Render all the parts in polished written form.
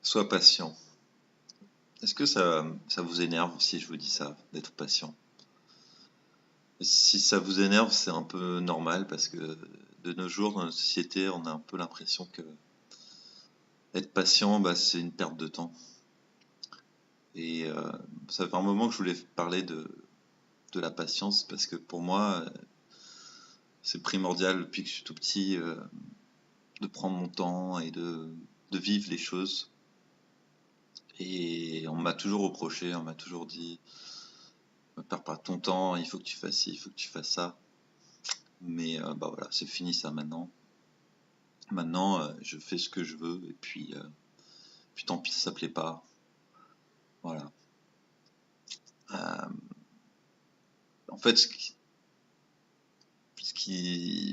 Sois patient. Est-ce que ça vous énerve si je vous dis ça, d'être patient? Si ça vous énerve, c'est un peu normal parce que de nos jours, dans notre société, on a un peu l'impression que être patient, bah, c'est une perte de temps. Et ça fait un moment que je voulais parler de la patience parce que pour moi, c'est primordial depuis que je suis tout petit de prendre mon temps et de vivre les choses. Et on m'a toujours reproché, on m'a toujours dit, ne perds pas ton temps, il faut que tu fasses ci, il faut que tu fasses ça. Mais bah voilà, c'est fini ça maintenant. Maintenant, je fais ce que je veux et puis tant pis si ça plaît pas. Voilà. Euh, En fait,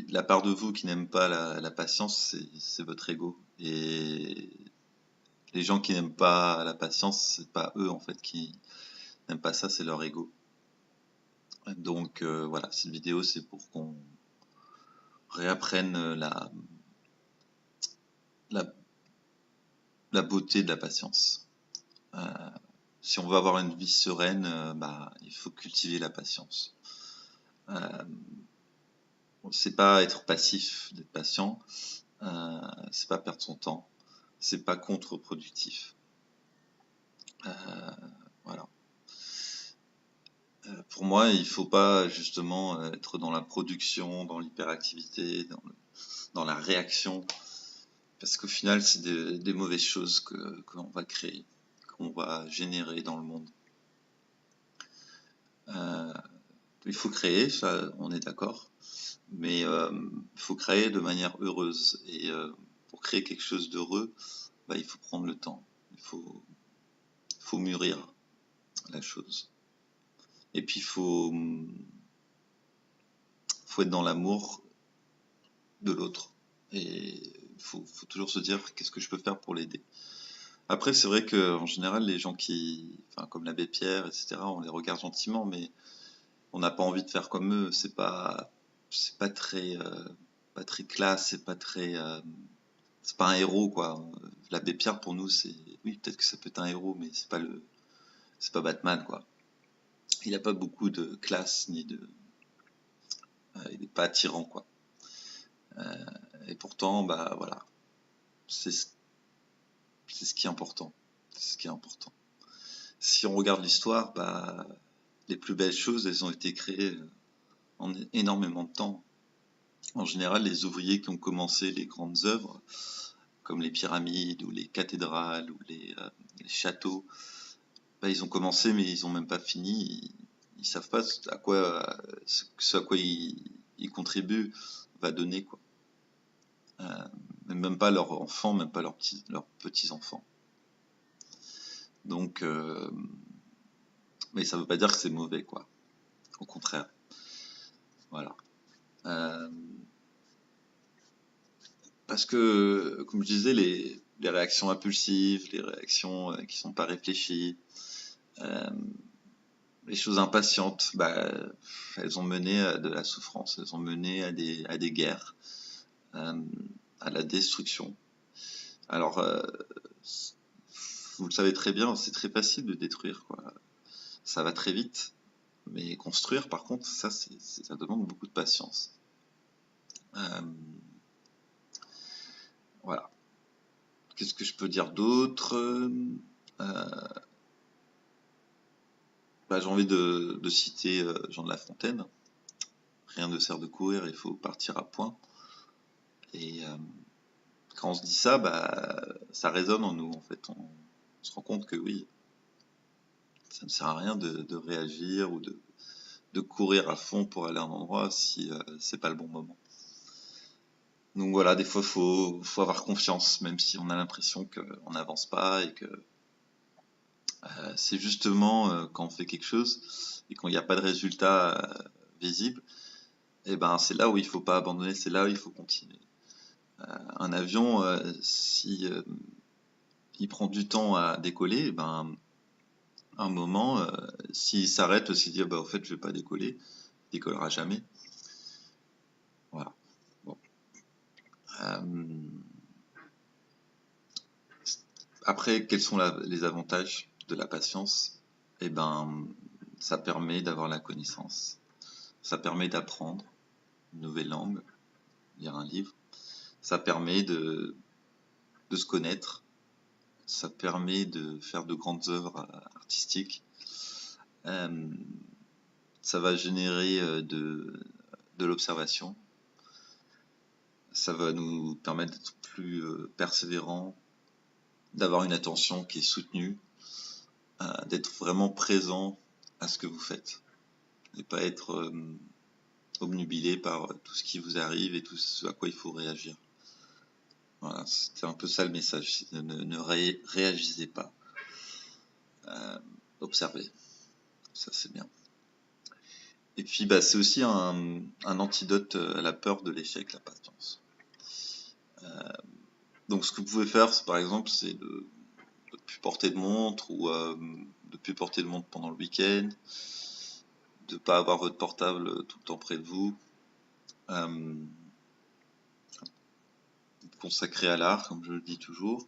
la part de vous qui n'aime pas la patience, c'est votre ego. Et les gens qui n'aiment pas la patience, c'est pas eux en fait qui n'aiment pas ça, c'est leur ego. Donc voilà, cette vidéo c'est pour qu'on réapprenne la, la beauté de la patience. Euh, Si on veut avoir une vie sereine, bah, il faut cultiver la patience. Euh, c'est pas être passif d'être patient, c'est pas perdre son temps, c'est pas contre-productif. Voilà. Pour moi, il faut pas justement être dans la production, dans l'hyperactivité, dans la réaction, parce qu'au final, c'est des mauvaises choses que l'on va créer, qu'on va générer dans le monde. Euh, il faut créer, ça, on est d'accord. Mais il faut créer de manière heureuse. Et pour créer quelque chose d'heureux, bah, il faut prendre le temps. Il faut mûrir la chose. Et puis il faut être dans l'amour de l'autre. Et il faut toujours se dire qu'est-ce que je peux faire pour l'aider. Après, c'est vrai qu'en général, les gens enfin, comme l'abbé Pierre, etc., on les regarde gentiment, mais on n'a pas envie de faire comme eux. C'est pas pas très classe, c'est pas un héros quoi. L'abbé Pierre pour nous c'est oui peut-être que ça peut être un héros mais c'est pas Batman quoi. Il a pas beaucoup de classe ni de il est pas attirant quoi. Et pourtant bah voilà c'est c'est ce qui est important. C'est ce qui est important. Si on regarde l'histoire bah les plus belles choses elles ont été créées en énormément de temps. En général les ouvriers qui ont commencé les grandes œuvres comme les pyramides ou les cathédrales ou les châteaux. Bah, ils ont commencé, mais ils ont même pas fini. Ils savent pas à quoi, ce à quoi ils contribuent va donner, quoi. Euh, Même pas leurs enfants, même pas leurs petits-enfants. Donc, mais ça veut pas dire que c'est mauvais, quoi. Au contraire. Voilà. Euh, Parce que, comme je disais, les réactions impulsives, les réactions qui sont pas réfléchies, euh, les choses impatientes, bah, elles ont mené à de la souffrance, elles ont mené à des guerres, euh, à la destruction. Alors, vous le savez très bien, c'est très facile de détruire, quoi. Ça va très vite, mais construire, par contre, ça demande beaucoup de patience. Euh, voilà. Qu'est-ce que je peux dire d'autre? Bah, j'ai envie de citer Jean de La Fontaine. Rien ne sert de courir, il faut partir à point. Et quand on se dit ça, bah, ça résonne en nous, en fait. On se rend compte que oui, ça ne sert à rien de réagir ou de courir à fond pour aller à un endroit si c'est pas le bon moment. Donc voilà, des fois, faut avoir confiance, même si on a l'impression qu'on n'avance pas et que c'est justement quand on fait quelque chose et quand il n'y a pas de résultat visible, et ben c'est là où il faut pas abandonner, c'est là où il faut continuer. Un avion, si il prend du temps à décoller, et ben à un moment, s'il s'arrête, s'il dit ah bah au fait je vais pas décoller, il décollera jamais. Voilà. Bon. Euh, Après, quels sont les avantages de la patience? Eh ben, ça permet d'avoir la connaissance, ça permet d'apprendre une nouvelle langue, lire un livre, ça permet de se connaître, ça permet de faire de grandes œuvres artistiques, euh, ça va générer de l'observation, ça va nous permettre d'être plus persévérants, d'avoir une attention qui est soutenue, d'être vraiment présent à ce que vous faites et pas être obnubilé par tout ce qui vous arrive et tout ce à quoi il faut réagir. Voilà, c'était un peu ça le message. Ne réagissez pas. Observez. Ça, c'est bien. Et puis, bah, c'est aussi un antidote à la peur de l'échec, la patience. Donc, ce que vous pouvez faire, par exemple, c'est de ne plus porter de montre ou de plus porter de montre pendant le week-end, de ne pas avoir votre portable tout le temps près de vous, consacrer à l'art, comme je le dis toujours.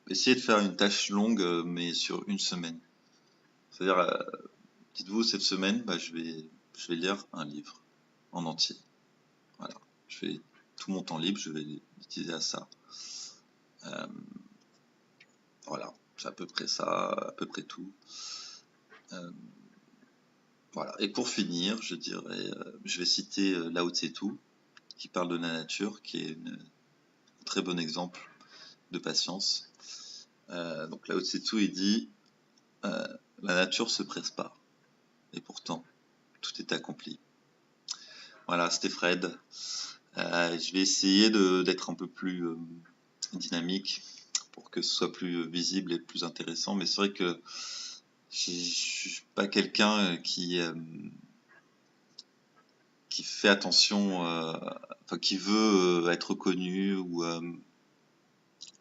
Essayez de faire une tâche longue, mais sur une semaine. C'est-à-dire, dites-vous, cette semaine, bah, je vais lire un livre en entier. Voilà. Je vais tout mon temps libre, je vais l'utiliser à ça. Voilà, c'est à peu près ça, à peu près tout. Voilà. Et pour finir, je dirais, je vais citer Lao Tse-tu, qui parle de la nature, qui est un très bon exemple de patience. Donc Lao Tse-tu, il dit la nature se presse pas, et pourtant tout est accompli. Voilà, c'était Fred. Je vais essayer d'être un peu plus dynamique pour que ce soit plus visible et plus intéressant. Mais c'est vrai que je suis pas quelqu'un qui fait attention, enfin qui veut être connu ou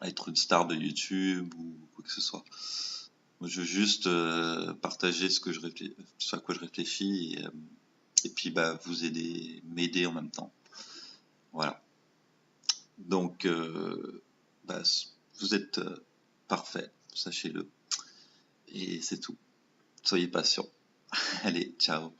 être une star de YouTube ou quoi que ce soit. Moi, je veux juste partager ce à quoi je réfléchis et puis bah, vous aider, m'aider en même temps. Voilà. Donc, bah, vous êtes parfait, sachez-le. Et c'est tout. Soyez patient. Allez, ciao.